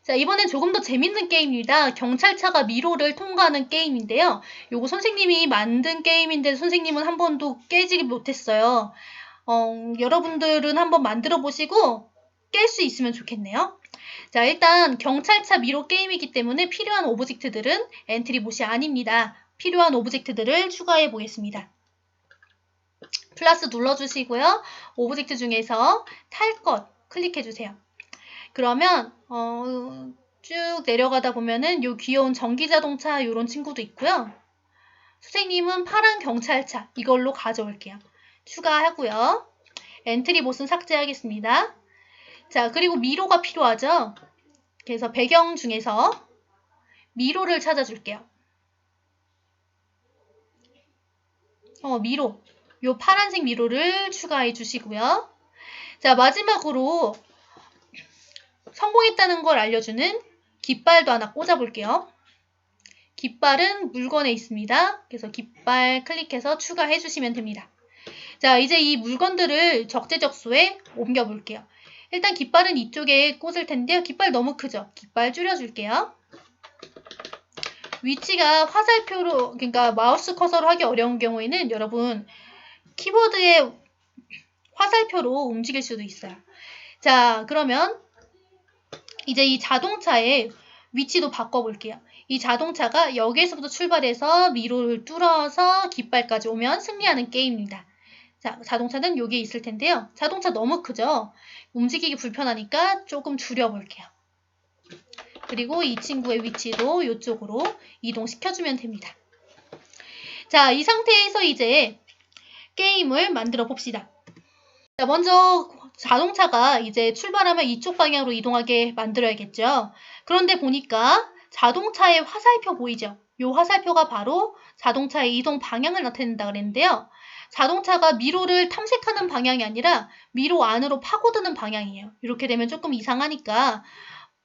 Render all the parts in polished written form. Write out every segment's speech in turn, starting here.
자, 이번엔 조금 더 재밌는 게임입니다. 경찰차가 미로를 통과하는 게임인데요. 요거 선생님이 만든 게임인데 선생님은 한 번도 깨지기 못했어요. 여러분들은 한번 만들어 보시고 깰 수 있으면 좋겠네요. 자, 일단 경찰차 미로 게임이기 때문에 필요한 오브젝트들은 엔트리 못이 아닙니다. 필요한 오브젝트들을 추가해 보겠습니다. 플러스 눌러주시고요. 오브젝트 중에서 탈 것 클릭해 주세요. 그러면 쭉 내려가다 보면은 요 귀여운 전기자동차 요런 친구도 있고요. 선생님은 파란 경찰차 이걸로 가져올게요. 추가하고요. 엔트리 못은 삭제하겠습니다. 자, 그리고 미로가 필요하죠. 그래서 배경 중에서 미로를 찾아줄게요. 미로. 요 파란색 미로를 추가해 주시고요. 자, 마지막으로 성공했다는 걸 알려주는 깃발도 하나 꽂아볼게요. 깃발은 물건에 있습니다. 그래서 깃발 클릭해서 추가해 주시면 됩니다. 자, 이제 이 물건들을 적재적소에 옮겨볼게요. 일단 깃발은 이쪽에 꽂을 텐데요. 깃발 너무 크죠? 깃발 줄여줄게요. 위치가 화살표로, 그러니까 마우스 커서로 하기 어려운 경우에는 여러분 키보드에 화살표로 움직일 수도 있어요. 자, 그러면 이제 이 자동차의 위치도 바꿔볼게요. 이 자동차가 여기에서부터 출발해서 미로를 뚫어서 깃발까지 오면 승리하는 게임입니다. 자, 자동차는 여기에 있을 텐데요. 자동차 너무 크죠? 움직이기 불편하니까 조금 줄여볼게요. 그리고 이 친구의 위치도 이쪽으로 이동시켜주면 됩니다. 자, 이 상태에서 이제 게임을 만들어 봅시다. 자, 먼저 자동차가 이제 출발하면 이쪽 방향으로 이동하게 만들어야겠죠. 그런데 보니까 자동차의 화살표 보이죠? 이 화살표가 바로 자동차의 이동 방향을 나타낸다 그랬는데요. 자동차가 미로를 탐색하는 방향이 아니라 미로 안으로 파고드는 방향이에요. 이렇게 되면 조금 이상하니까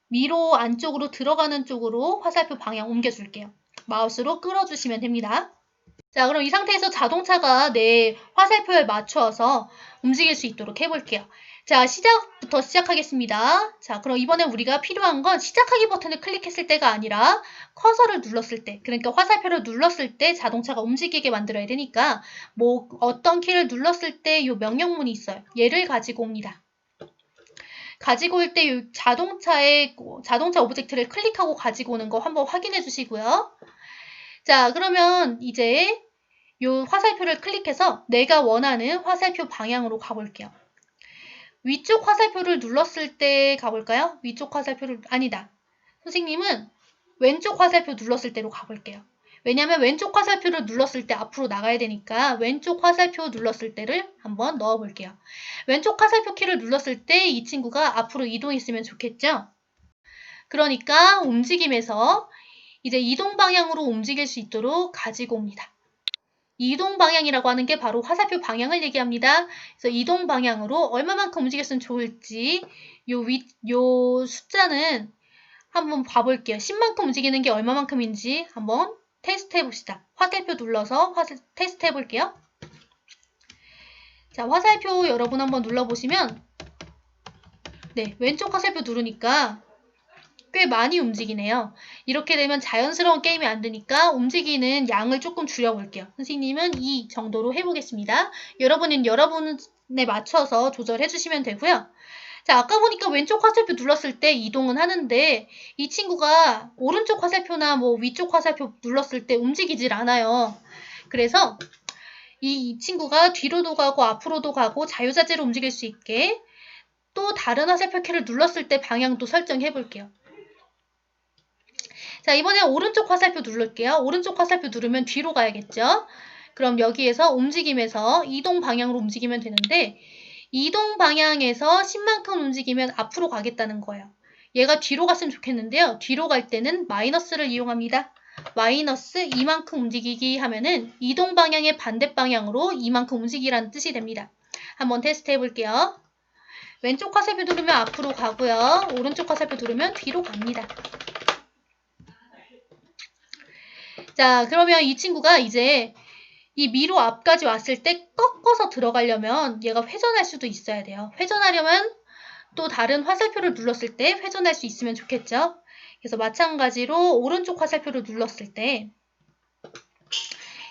미로 안쪽으로 들어가는 쪽으로 화살표 방향 옮겨줄게요. 마우스로 끌어주시면 됩니다. 자, 그럼 이 상태에서 자동차가 내 화살표에 맞춰서 움직일 수 있도록 해볼게요. 자, 시작부터 시작하겠습니다. 자, 그럼 이번에 우리가 필요한 건 시작하기 버튼을 클릭했을 때가 아니라 커서를 눌렀을 때, 그러니까 화살표를 눌렀을 때 자동차가 움직이게 만들어야 되니까 뭐 어떤 키를 눌렀을 때 이 명령문이 있어요. 얘를 가지고 옵니다. 가지고 올 때 자동차 오브젝트를 클릭하고 가지고 오는 거 한번 확인해 주시고요. 자, 그러면 이제 이 화살표를 클릭해서 내가 원하는 화살표 방향으로 가볼게요. 위쪽 화살표를 눌렀을 때 가볼까요? 위쪽 화살표를, 아니다. 선생님은 왼쪽 화살표 눌렀을 때로 가볼게요. 왜냐하면 왼쪽 화살표를 눌렀을 때 앞으로 나가야 되니까 왼쪽 화살표 눌렀을 때를 한번 넣어볼게요. 왼쪽 화살표 키를 눌렀을 때 이 친구가 앞으로 이동했으면 좋겠죠? 그러니까 움직임에서 이제 이동 방향으로 움직일 수 있도록 가지고 옵니다. 이동 방향이라고 하는 게 바로 화살표 방향을 얘기합니다. 그래서 이동 방향으로 얼마만큼 움직였으면 좋을지 요 숫자는 한번 봐볼게요. 10만큼 움직이는 게 얼마만큼인지 한번 테스트 해봅시다. 화살표 눌러서 테스트 해볼게요. 자, 화살표 여러분 한번 눌러보시면 네, 왼쪽 화살표 누르니까 꽤 많이 움직이네요. 이렇게 되면 자연스러운 게임이 안 되니까 움직이는 양을 조금 줄여볼게요. 선생님은 이 정도로 해보겠습니다. 여러분은 여러분에 맞춰서 조절해 주시면 되고요. 자, 아까 보니까 왼쪽 화살표 눌렀을 때 이동은 하는데 이 친구가 오른쪽 화살표나 뭐 위쪽 화살표 눌렀을 때 움직이질 않아요. 그래서 이 친구가 뒤로도 가고 앞으로도 가고 자유자재로 움직일 수 있게 또 다른 화살표 키를 눌렀을 때 방향도 설정해 볼게요. 자, 이번에 오른쪽 화살표 누를게요. 오른쪽 화살표 누르면 뒤로 가야겠죠? 그럼 여기에서 움직임에서 이동 방향으로 움직이면 되는데 이동 방향에서 10만큼 움직이면 앞으로 가겠다는 거예요. 얘가 뒤로 갔으면 좋겠는데요. 뒤로 갈 때는 마이너스를 이용합니다. 마이너스 이만큼 움직이기 하면은 이동 방향의 반대 방향으로 이만큼 움직이라는 뜻이 됩니다. 한번 테스트 해볼게요. 왼쪽 화살표 누르면 앞으로 가고요. 오른쪽 화살표 누르면 뒤로 갑니다. 자, 그러면 이 친구가 이제 이 미로 앞까지 왔을 때 꺾어서 들어가려면 얘가 회전할 수도 있어야 돼요. 회전하려면 또 다른 화살표를 눌렀을 때 회전할 수 있으면 좋겠죠. 그래서 마찬가지로 오른쪽 화살표를 눌렀을 때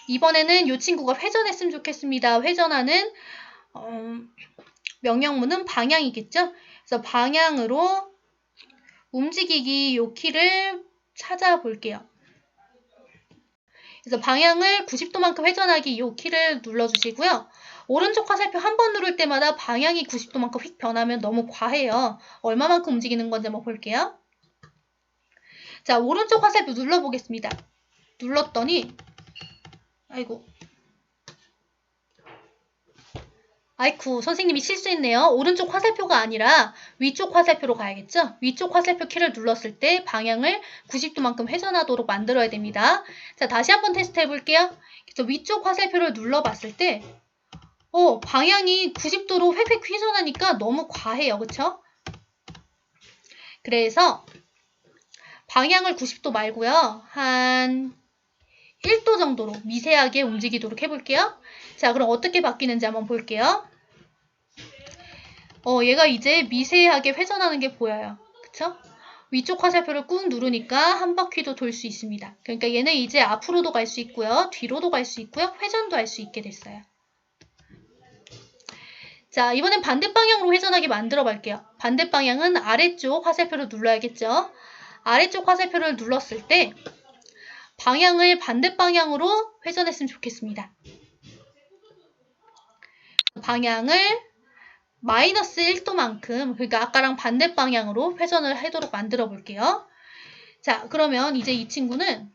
이번에는 이 친구가 회전했으면 좋겠습니다. 회전하는 명령문은 방향이겠죠. 그래서 방향으로 움직이기 요 키를 찾아볼게요. 그래서 방향을 90도만큼 회전하기 이 키를 눌러주시고요. 오른쪽 화살표 한 번 누를 때마다 방향이 90도만큼 휙 변하면 너무 과해요. 얼마만큼 움직이는 건지 한번 볼게요. 자, 오른쪽 화살표 눌러보겠습니다. 눌렀더니 아이쿠, 선생님이 실수했네요. 오른쪽 화살표가 아니라 위쪽 화살표로 가야겠죠? 위쪽 화살표 키를 눌렀을 때 방향을 90도만큼 회전하도록 만들어야 됩니다. 자, 다시 한번 테스트 해볼게요. 그래서 위쪽 화살표를 눌러봤을 때 방향이 90도로 획획 회전하니까 너무 과해요. 그쵸? 그래서 방향을 90도 말고요. 한 1도 정도로 미세하게 움직이도록 해볼게요. 자, 그럼 어떻게 바뀌는지 한번 볼게요. 얘가 이제 미세하게 회전하는 게 보여요. 그쵸? 위쪽 화살표를 꾹 누르니까 한 바퀴도 돌 수 있습니다. 그러니까 얘는 이제 앞으로도 갈 수 있고요. 뒤로도 갈 수 있고요. 회전도 할 수 있게 됐어요. 자, 이번엔 반대 방향으로 회전하게 만들어 볼게요. 반대 방향은 아래쪽 화살표를 눌러야겠죠? 아래쪽 화살표를 눌렀을 때 방향을 반대 방향으로 회전했으면 좋겠습니다. 방향을 마이너스 1도만큼, 그러니까 아까랑 반대 방향으로 회전을 하도록 만들어 볼게요. 자, 그러면 이제 이 친구는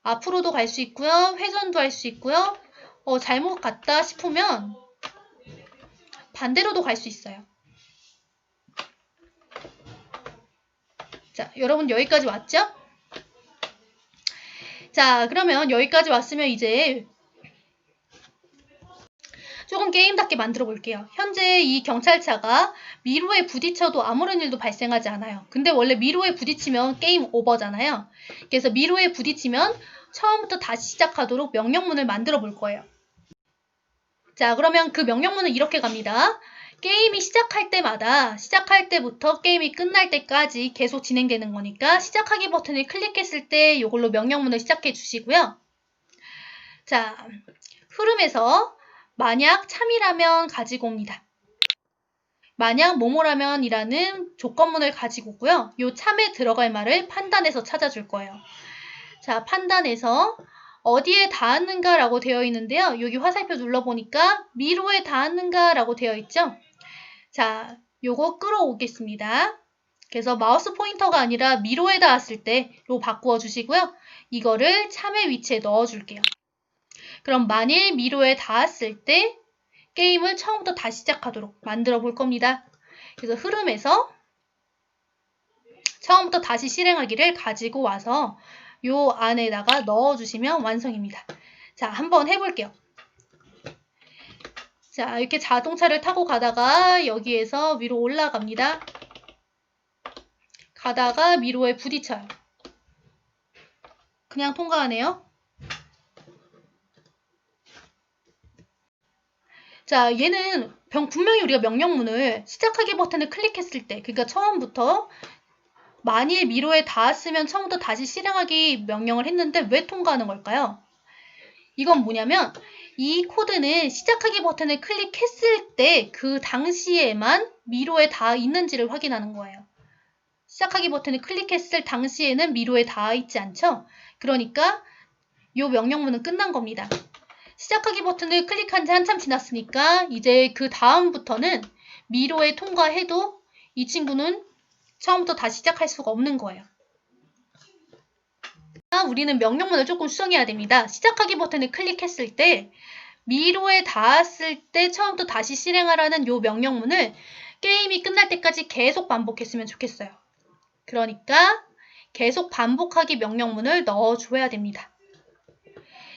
앞으로도 갈 수 있고요. 회전도 할 수 있고요. 잘못 갔다 싶으면 반대로도 갈 수 있어요. 자, 여러분 여기까지 왔죠? 자, 그러면 여기까지 왔으면 이제 조금 게임답게 만들어 볼게요. 현재 이 경찰차가 미로에 부딪혀도 아무런 일도 발생하지 않아요. 근데 원래 미로에 부딪히면 게임 오버잖아요. 그래서 미로에 부딪히면 처음부터 다시 시작하도록 명령문을 만들어 볼 거예요. 자, 그러면 그 명령문은 이렇게 갑니다. 게임이 시작할 때부터 게임이 끝날 때까지 계속 진행되는 거니까 시작하기 버튼을 클릭했을 때 이걸로 명령문을 시작해 주시고요. 자, 흐름에서 만약 참이라면 가지고 옵니다. 만약 뭐뭐라면 이라는 조건문을 가지고 오고요. 이 참에 들어갈 말을 판단해서 찾아줄 거예요. 자, 판단해서 어디에 닿았는가 라고 되어 있는데요. 여기 화살표 눌러보니까 미로에 닿았는가 라고 되어 있죠. 자, 요거 끌어오겠습니다. 그래서 마우스 포인터가 아니라 미로에 닿았을 때로 바꾸어 주시고요. 이거를 참의 위치에 넣어 줄게요. 그럼 만일 미로에 닿았을 때 게임을 처음부터 다시 시작하도록 만들어 볼 겁니다. 그래서 흐름에서 처음부터 다시 실행하기를 가지고 와서 요 안에다가 넣어주시면 완성입니다. 자, 한번 해볼게요. 자, 이렇게 자동차를 타고 가다가 여기에서 위로 올라갑니다. 가다가 미로에 부딪혀요. 그냥 통과하네요. 자, 얘는 분명히 우리가 명령문을 시작하기 버튼을 클릭했을 때, 그러니까 처음부터 만일 미로에 닿았으면 처음부터 다시 실행하기 명령을 했는데 왜 통과하는 걸까요? 이건 뭐냐면 이 코드는 시작하기 버튼을 클릭했을 때 그 당시에만 미로에 닿아 있는지를 확인하는 거예요. 시작하기 버튼을 클릭했을 당시에는 미로에 닿아 있지 않죠? 그러니까 이 명령문은 끝난 겁니다. 시작하기 버튼을 클릭한 지 한참 지났으니까 이제 그 다음부터는 미로에 통과해도 이 친구는 처음부터 다시 시작할 수가 없는 거예요. 우리는 명령문을 조금 수정해야 됩니다. 시작하기 버튼을 클릭했을 때 미로에 닿았을 때 처음부터 다시 실행하라는 이 명령문을 게임이 끝날 때까지 계속 반복했으면 좋겠어요. 그러니까 계속 반복하기 명령문을 넣어줘야 됩니다.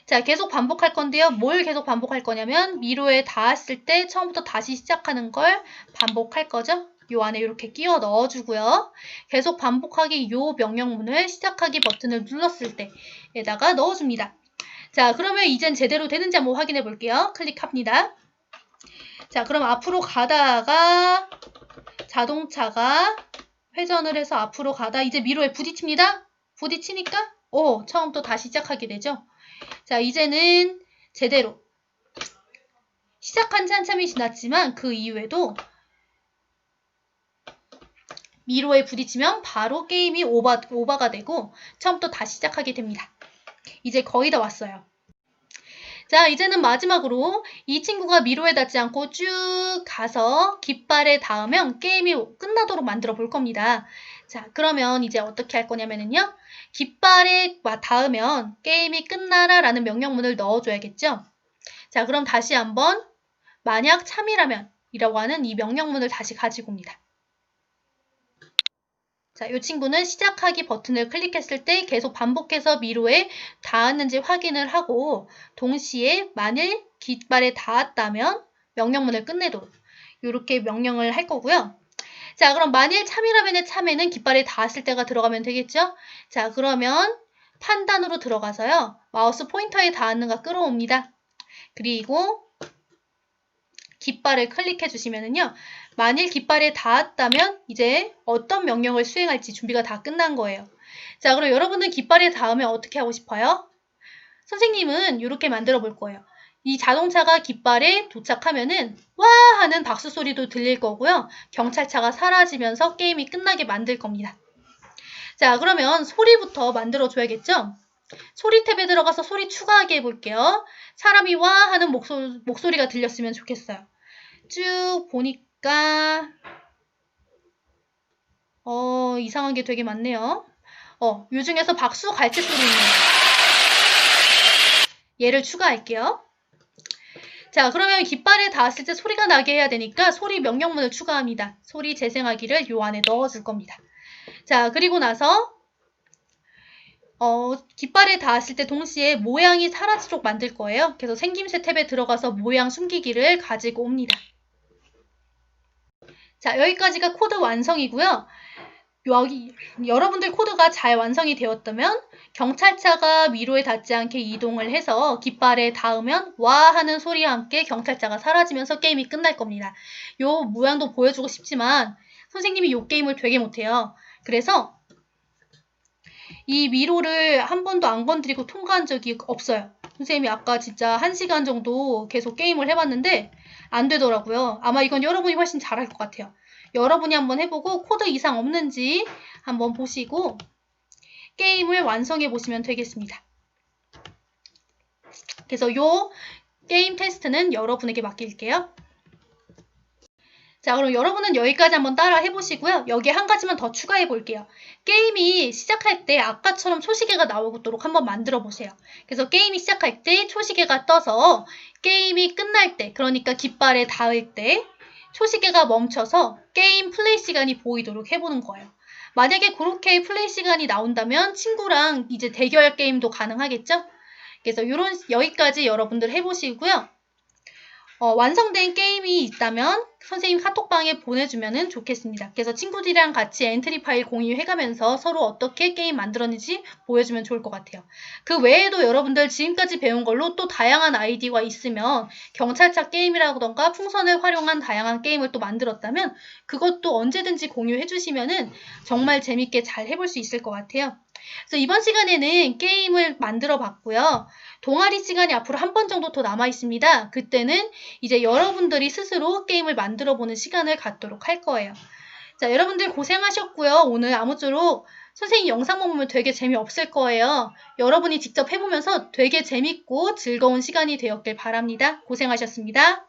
자, 계속 반복할 건데요. 뭘 계속 반복할 거냐면 미로에 닿았을 때 처음부터 다시 시작하는 걸 반복할 거죠. 요 안에 이렇게 끼워 넣어주고요. 계속 반복하기 요 명령문을 시작하기 버튼을 눌렀을 때에다가 넣어줍니다. 자, 그러면 이젠 제대로 되는지 한번 확인해 볼게요. 클릭합니다. 자, 그럼 앞으로 가다가 자동차가 회전을 해서 앞으로 가다 이제 미로에 부딪힙니다. 부딪히니까 처음부터 다시 시작하게 되죠. 자, 이제는 제대로 시작한 지 한참이 지났지만 그 이후에도 미로에 부딪히면 바로 게임이 오버가 되고 처음부터 다시 시작하게 됩니다. 이제 거의 다 왔어요. 자, 이제는 마지막으로 이 친구가 미로에 닿지 않고 쭉 가서 깃발에 닿으면 게임이 끝나도록 만들어 볼 겁니다. 자, 그러면 이제 어떻게 할 거냐면요. 깃발에 닿으면 게임이 끝나라 라는 명령문을 넣어줘야겠죠. 자, 그럼 다시 한번 만약 참이라면 이라고 하는 이 명령문을 다시 가지고 옵니다. 자, 이 친구는 시작하기 버튼을 클릭했을 때 계속 반복해서 미로에 닿았는지 확인을 하고 동시에 만일 깃발에 닿았다면 명령문을 끝내도록 이렇게 명령을 할 거고요. 자, 그럼 만일 참이라면의 참에는 깃발에 닿았을 때가 들어가면 되겠죠? 자, 그러면 판단으로 들어가서요. 마우스 포인터에 닿았는가 끌어옵니다. 그리고 깃발을 클릭해 주시면은요. 만일 깃발에 닿았다면 이제 어떤 명령을 수행할지 준비가 다 끝난 거예요. 자, 그럼 여러분은 깃발에 닿으면 어떻게 하고 싶어요? 선생님은 이렇게 만들어 볼 거예요. 이 자동차가 깃발에 도착하면은 와 하는 박수 소리도 들릴 거고요. 경찰차가 사라지면서 게임이 끝나게 만들 겁니다. 자, 그러면 소리부터 만들어 줘야겠죠? 소리 탭에 들어가서 소리 추가하게 해볼게요. 사람이 와 하는 목소리가 들렸으면 좋겠어요. 쭉 보니까 이상한 게 되게 많네요. 요 중에서 박수 갈채 소리 있네요. 얘를 추가할게요. 자, 그러면 깃발에 닿았을 때 소리가 나게 해야 되니까 소리 명령문을 추가합니다. 소리 재생하기를 요 안에 넣어줄 겁니다. 자, 그리고 나서 깃발에 닿았을 때 동시에 모양이 사라지도록 만들 거예요. 그래서 생김새 탭에 들어가서 모양 숨기기를 가지고 옵니다. 자, 여기까지가 코드 완성이고요. 여러분들 코드가 잘 완성이 되었다면 경찰차가 미로에 닿지 않게 이동을 해서 깃발에 닿으면 와 하는 소리와 함께 경찰차가 사라지면서 게임이 끝날 겁니다. 요 모양도 보여주고 싶지만 선생님이 요 게임을 되게 못해요. 그래서 이 미로를 한 번도 안 건드리고 통과한 적이 없어요. 선생님이 아까 진짜 1시간 정도 계속 게임을 해봤는데 안 되더라고요. 아마 이건 여러분이 훨씬 잘할 것 같아요. 여러분이 한번 해보고 코드 이상 없는지 한번 보시고 게임을 완성해 보시면 되겠습니다. 그래서 요 게임 테스트는 여러분에게 맡길게요. 자, 그럼 여러분은 여기까지 한번 따라 해보시고요. 여기에 한 가지만 더 추가해 볼게요. 게임이 시작할 때 아까처럼 초시계가 나오도록 한번 만들어 보세요. 그래서 게임이 시작할 때 초시계가 떠서 게임이 끝날 때, 그러니까 깃발에 닿을 때 초시계가 멈춰서 게임 플레이 시간이 보이도록 해보는 거예요. 만약에 그렇게 플레이 시간이 나온다면 친구랑 이제 대결 게임도 가능하겠죠? 그래서 여기까지 여러분들 해보시고요. 완성된 게임이 있다면 선생님 카톡방에 보내주면 좋겠습니다. 그래서 친구들이랑 같이 엔트리 파일 공유해가면서 서로 어떻게 게임 만들었는지 보여주면 좋을 것 같아요. 그 외에도 여러분들 지금까지 배운 걸로 또 다양한 아이디어가 있으면 경찰차 게임이라던가 풍선을 활용한 다양한 게임을 또 만들었다면 그것도 언제든지 공유해주시면 정말 재밌게 잘 해볼 수 있을 것 같아요. 그래서 이번 시간에는 게임을 만들어 봤고요. 동아리 시간이 앞으로 한 번 정도 더 남아 있습니다. 그때는 이제 여러분들이 스스로 게임을 만들어 보는 시간을 갖도록 할 거예요. 자, 여러분들 고생하셨고요. 오늘 아무쪼록 선생님 영상만 보면 되게 재미없을 거예요. 여러분이 직접 해보면서 되게 재밌고 즐거운 시간이 되었길 바랍니다. 고생하셨습니다.